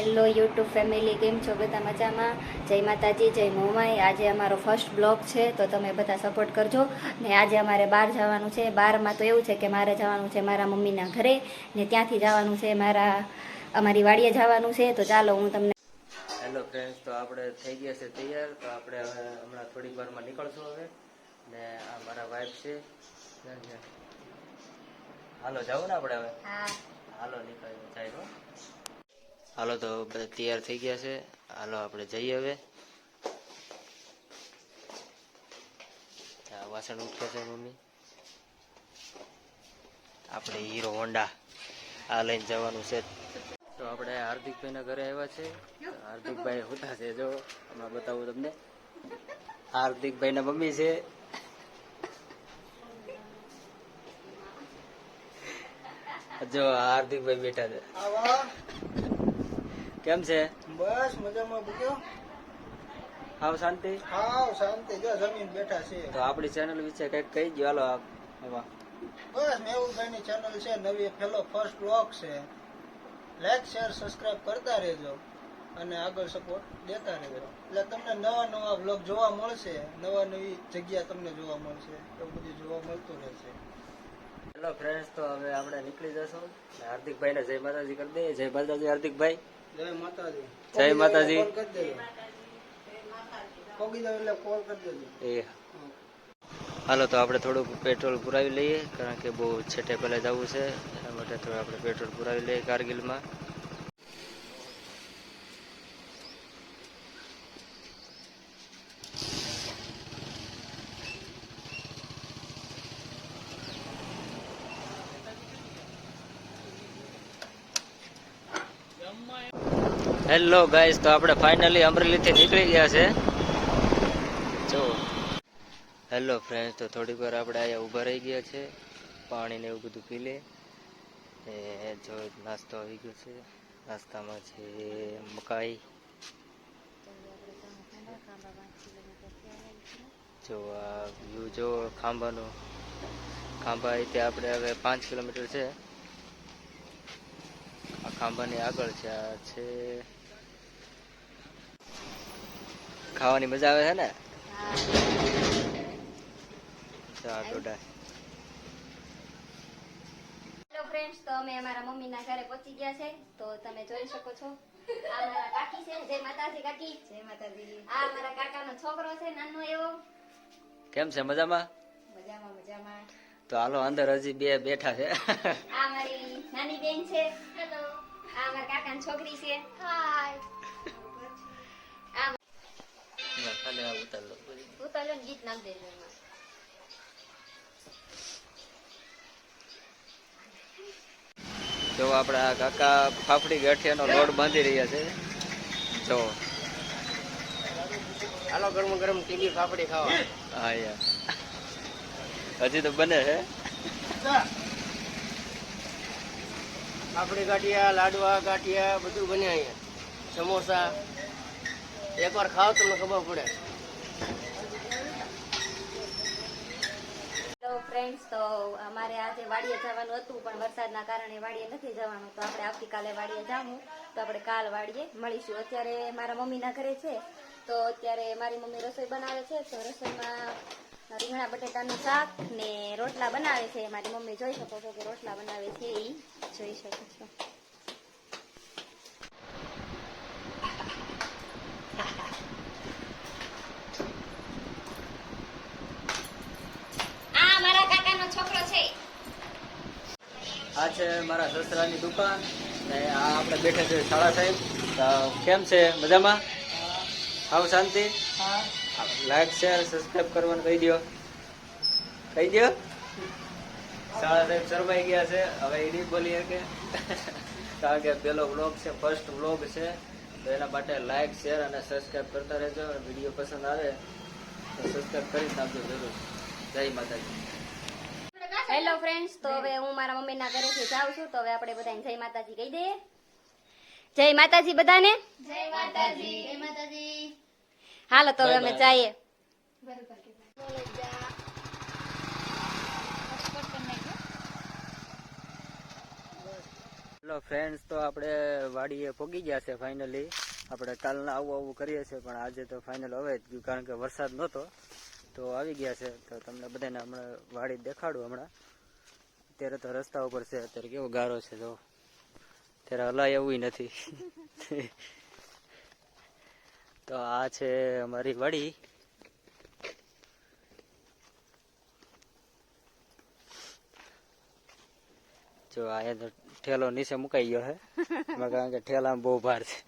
Hello YouTube family, કેમ છો? બધા મજામાં? જય માતાજી, જય મોમાઈ. આજે અમારો ફર્સ્ટ બ્લોગ છે, તો તમે બધા સપોર્ટ કરજો. ને આજે અમારે બહાર જવાનું છે. બહારમાં તો એવું છે કે મારે જવાનું છે મારા મમ્મીના ઘરે, ને ત્યાંથી જવાનું છે અમારી વાડીએ જવાનું છે. તો ચાલો હું તમને. હેલો ફ્રેન્ડ્સ, તો આપણે થઈ ગયા છે તૈયાર. તો આપણે હવે હમણાં થોડીક વારમાં નીકળશું હવે. ને આ મારા વાઈફ છે. હાલો જાવું ને આપણે હવે? હા, હાલો નીકળી જાય. હાલો તો બધા તૈયાર થઈ ગયા છે. હાલો આપણે જઈએ હવે. વાસણ ઉઠે છે મમ્મી. આપણે હીરો હોન્ડા આ લઈને જવાનું છે. તો આપણે હાર્દિકભાઈના ઘરે આવ્યા છે. હાર્દિકભાઈ હોતા છે, જો હમણાં બતાવું તમને. હાર્દિકભાઈના મમ્મી છે. જો હાર્દિકભાઈ બેઠા છે. કેમ છે? બસ મજામાં બુક્યો. હાવ શાંતિ? હાવ શાંતિ, જો જમીન બેઠા છે. તો આપણી ચેનલ વિશે કંઈક કહી દો. હાલો આમાં. બસ મેહુલભાઈની ચેનલ છે, નવી પેલો ફર્સ્ટ બ્લોગ છે. લાઈક શેર સબસ્ક્રાઇબ કરતા રહેજો અને આગળ સપોર્ટ દેતા રહેજો. એટલે તમને નવા નવા બ્લોગ જોવા મળશે, નવા નવી જગ્યા તમને જોવા મળશે, એવું બધું જોવા મળતું રહેશે. હેલો ફ્રેન્ડ્સ, તો હવે આપણે નીકળી જશું. હાર્દિકભાઈને જય માતાજી કરી દઈએ. જય માતાજી હાર્દિકભાઈ. જય માતાજી. જય માતાજી. કોલ કરી દેજો. પોગી જાવ એટલે કોલ કરી દેજો. એ હાલો તો આપણે થોડુંક પેટ્રોલ પુરાવી લઈએ, કારણ કે બહુ છેટે પહેલાં જવું છે. એના માટે થોડું આપણે પેટ્રોલ પુરાવી લઈએ કારગિલમાં. હેલો ગાઈસ, તો આપણે ફાઇનલી અમરેલીથી નીકળી ગયા છે. જો હેલો ફ્રેન્ડ્સ, તો થોડીક વાર આપણે અહીંયા ઊભા રહી ગયા છે. પાણી ને એવું બધું પી લે. જો નાસ્તો આવી ગયો છે. નાસ્તામાં છે મકાઈ. જો આ વ્યૂ જો ખાંભાનો. ખાંભા અહીંથી આપણે હવે 5 કિલોમીટર છે. આ ખાંભાની આગળ છે. આ છે ખાવાની મજા આવે છે ને. હેલો ફ્રેન્ડ્સ, તો અમે અમારા મમ્મીના ઘરે પહોંચી ગયા છે. તો તમે જોઈ શકો છો, આ મારા કાકી છે. જય માતાજી કાકી. જય માતાજી. આ મારા કાકાનો છોકરો છે, નાનો એવો. કેમ છે? મજામાં? મજામાં મજામાં. તો હાલો અંદર હજી બે બેઠા છે. આ મારી નાની બેન છે. હેલો. આ મારા કાકાની છોકરી છે. હાય. ખાલી આ ઉતાર લો. ઉતારો ને ગીત નાખ દેજો એમાં. જો આપણા કાકા ફાફડી ગાંઠિયાનો લોટ બાંધી રહ્યા છે. જો હાલો ગરમ ગરમ ટીકી ફાફડી ખાવા. હા યાર, હજી તો બને છે. ફાફડી ગાંઠિયા, લાડવા ગાંઠિયા બધું બને અહીંયા. સમોસા એકવાર ખાવ તમને ખબર પડે. હેલો ફ્રેન્ડ્સ, તો અમારે આજે વાડીએ જવાનું હતું, પણ વરસાદના કારણે વાડીએ નથી જવાનું. તો આપણે આવતીકાલે વાડીએ જાવું. તો આપણે કાલ વાડીએ મળીશું. અત્યારે મારા મમ્મીના ઘરે છે. તો અત્યારે મારી મમ્મી રસોઈ બનાવે છે. તો રસોઈમાં રીંગણા બટેટાનું શાક ને રોટલા બનાવે છે. મારી મમ્મી જોઈ શકો છો કે રોટલા બનાવે છે, એ જોઈ શકો છો. આ મારા કાકાનો છોકરો છે. આ છે મારા સસરાની દુકાન. ને આ આપણે બેઠા છે શાળા સાહેબ. તો કેમ છે? મજામાં? હાવ શાંતિ? લાઈક શેર સબસ્ક્રાઇબ કરવાનું કહી દો. કહી દો. શાળા સાહેબ શરમાઈ ગયા છે. હવે એ નહીં બોલી શકે, કારણ કે પેલો વ્લોગ છે, ફર્સ્ટ વ્લોગ છે. તો એના માટે લાઈક શેર અને સબસ્ક્રાઇબ કરતા રહેજો. વિડીયો પસંદ આવે તો સબસ્ક્રાઇબ કરી નાખજો જરૂર. જય માતાજી. હેલો ફ્રેન્ડ્સ, તો હવે હું મારા મમ્મીના ઘરેથી જાઉં છું. તો હવે આપણે બધાને જય માતાજી કહી દઈએ. જય માતાજી બધાને. જય માતાજી. જય માતાજી. હાલો તો હવે અમે જઈએ. હેલો હેલો ફ્રેન્ડ્સ, તો આપણે વાડીએ પહોંચી ગયા છે ફાઇનલી. આપણે કાલના આવું કરીએ છીએ, પણ આજે તો ફાઇનલ હવે જ ગયું, કારણ કે વરસાદ નહોતો તો આવી ગયા છે. તો તમને બધાને હમણાં વાડી દેખાડું. હમણાં અત્યારે તો રસ્તા ઉપર છે, અત્યારે કેવો ગારો છે જો, અત્યારે હલાય એવું નથી. તો આ છે અમારી વાડી. જો આ તો ઠેલો નીચે મુકાઈ ગયો છે, કારણ કે ઠેલામાં બહુ ભાર છે.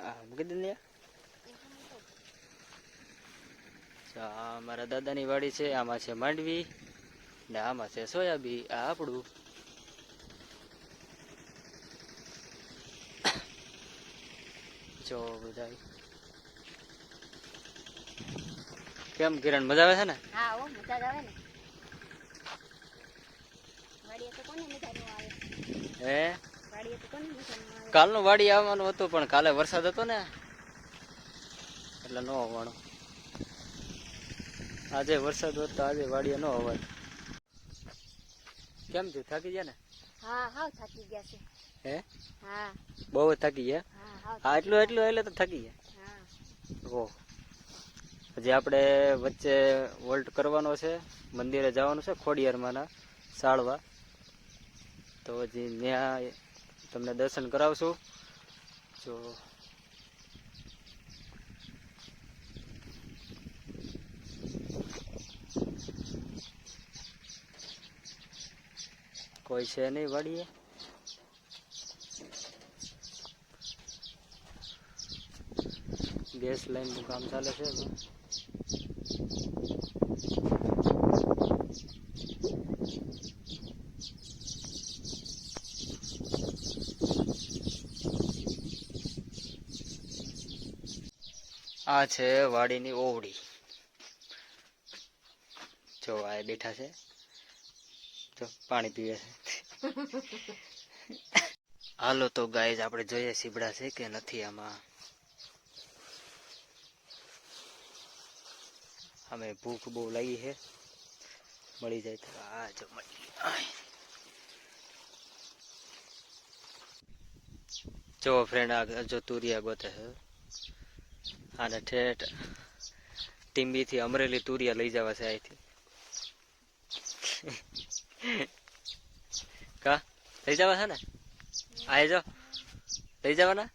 હા, મૂકી દે ને. આ મારા દાદાની વાડી છે. આમાં છે માંડવી ને આમાં છે સોયાબી. આ આપણું. જો બધા કેમ કિરણ, મજા આવે છે ને? હા હો, મજા જ આવે ને. વાડીએ તો કોને મજા ન આવે? હે, વાડીએ તો કોને મજા ન આવે? કાલનું વાડી આવવાનું હતું, પણ કાલે વરસાદ હતો ને એટલે ન આવવાનું. આજે વરસાદ હોત તો આજે વાડીએ ન અવાય. કેમ થયું, થાકી ગયા ને? હા હાવ થાકી ગયા છે. હે, હા બહુ જ થાકી ગયા. હા હાવ હા, એટલું એટલે તો થાકી ગયા. હા. ઓહ, હજી આપણે વચ્ચે વોલ્ટ કરવાનો છે, મંદિરે જવાનું છે ખોડિયારમાંના સાળવા. તો હજી ત્યાં તમને દર્શન કરાવશું. જો કોઈ છે નહીં વાડીએ. ગેસ લાઈનનું કામ ચાલે છે. આ છે વાડીની ઓવડી. જો આ બેઠા છે, જો પાણી પીવે છે. હાલો તો ગાઈઝ, આપણે જોઈએ સીબડા છે કે નથી આમાં. અમે ભૂખ બહુ લાગી છે, મળી જાય તો. આ જો મળી. જો ફ્રેન્ડ, આ જો તુરિયા ગોતે છે. આને ઠેઠ ટીમ્બીથી અમરેલી તુરિયા લઈ જવા છે અહીંથી. કા લઈ જવા છે ને? આ જો લઈ જવાના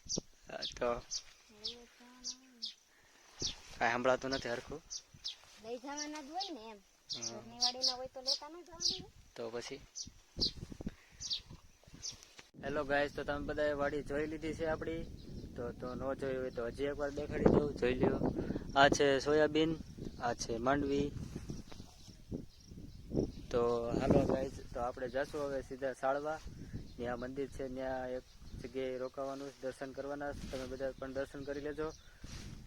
તો કાંઈ સંભળાતું નથી હરખું. લઈ જવાના જ હોય ને એમ. ઘરની વાડીના હોય તો લેતા ન જવાનું. તો પછી હેલો ગાઈસ, તો તમે બધાએ વાડી જોઈ લીધી છે આપણી. તો ન જોઈ હોય તો હજી એકવાર દેખાડી દઉં, જોઈ લ્યો. આ છે સોયાબીન, આ છે માંડવી. તો હાલો ગાઈસ, તો આપણે જશું હવે સીધા સાળવા. ત્યાં મંદિર છે, ત્યાં એક જગ્યાએ રોકાવાનું, દર્શન કરવાના. તમે બધા પણ દર્શન કરી લેજો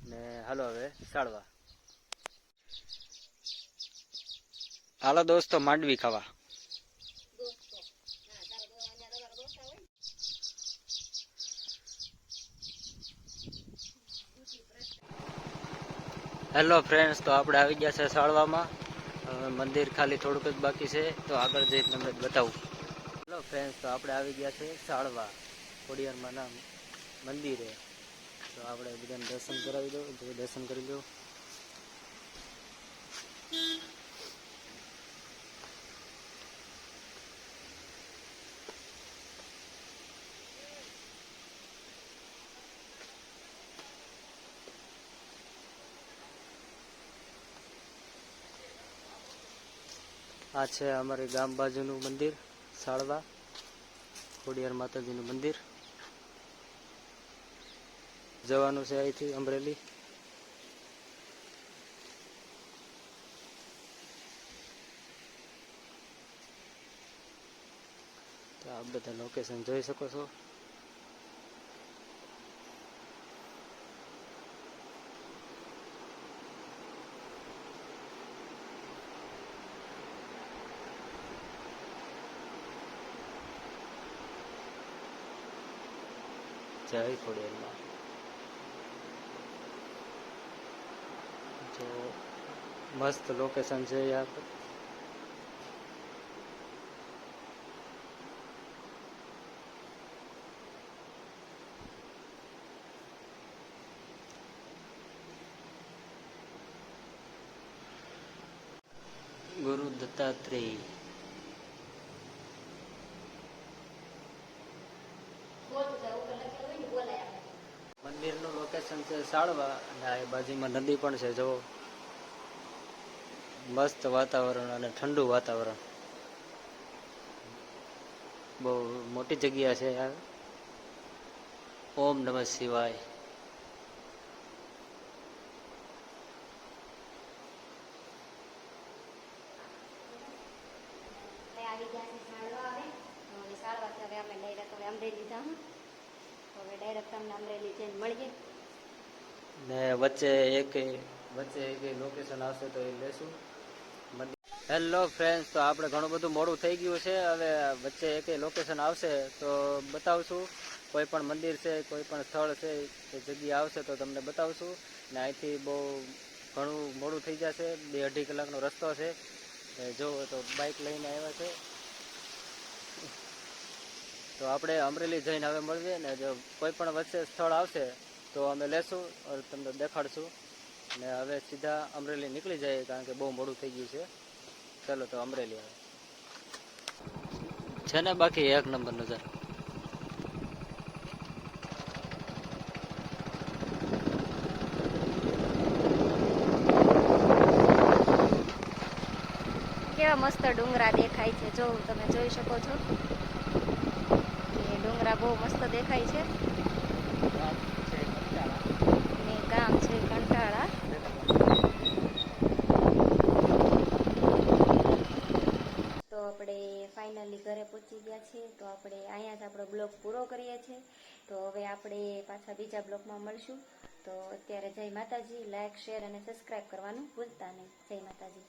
ને. હાલો હવે સાળવા. હાલો દોસ્તો, માંડવી ખાવા. હેલો ફ્રેન્ડ્સ, તો આપણે આવી ગયા છે સાળવામાં. મંદિર ખાલી થોડુંક જ બાકી છે, તો આગળ જઈ તમને બતાવું. હેલો ફ્રેન્ડ્સ, તો આપણે આવી ગયા છે સાળવા ખોડિયારમાંના મંદિરે. તો આપણે બધાને દર્શન કરાવી દો, જો દર્શન કરી લો. આ છે અમારી ગામ બાજુનું મંદિર સાળવા, ખોડિયાર માતાજીનું મંદિર. જવાનું છે અહીંથી અમરેલી. તો આ બધા લોકેશન જોઈ શકો છો. જય ખોડિયારમાં. તો મસ્ત લોકેશન છે યાર. ગુરુ દત્તાત્રેય. મંદિરનું લોકેશન છે સાળવા અને આ બાજુમાં નદી પણ છે. જો મસ્ત વાતાવરણ અને ઠંડુ વાતાવરણ. બહુ મોટી જગ્યા છે આ. ઓમ નમઃ શિવાય. આવી ગયા છે સાળવા. હવે તો હવે સાળવાથી હવે અમે ડાયરેક્ટ હવે અમરેલી જાઉં. તો હવે ડાયરેક્ટ તમને અમરેલી જઈને મળીએ. ને વચ્ચે એક લોકેશન આવશે તો એ લેશું. હેલો ફ્રેન્ડ્સ, તો આપણે ઘણું બધું મોડું થઈ ગયું છે. હવે વચ્ચે એક લોકેશન આવશે તો બતાવશું. કોઈ પણ મંદિર છે, કોઈ પણ સ્થળ છે, એ જગ્યા આવશે તો તમને બતાવશું. ને અહીંથી બહુ ઘણું મોડું થઈ જશે. 2-2.5 કલાકનો રસ્તો છે. જો તો બાઇક લઈને આવ્યા છે. તો આપણે અમરેલી જઈને હવે મળીએ ને જો કોઈ પણ વચ્ચે સ્થળ આવશે તો અમે લેશું અને તમને દેખાડશું. ને હવે સીધા અમરેલી નીકળી જાય કારણ કે બહુ મોડું થઈ ગયું છે. ચલો તો અમરેલી આવે છે ને બાકી એક નંબર નજારો. કેવા મસ્ત ડુંગરા દેખાય છે. જો તમે જોઈ શકો છો કે ડુંગરા બહુ મસ્ત દેખાય છે. ને ગામ છે કંટાળા. તો આપણે ફાઇનલી ઘરે પહોંચી ગયા છીએ. તો આપણે અહીંયા જ આપણો બ્લોગ પૂરો કરીએ છીએ. તો હવે આપણે પાછા બીજા બ્લોગમાં મળશું. તો અત્યારે જય માતાજી. લાઈક, શેર અને સબસ્ક્રાઈબ કરવાનું ભૂલતા નહીં. જય માતાજી.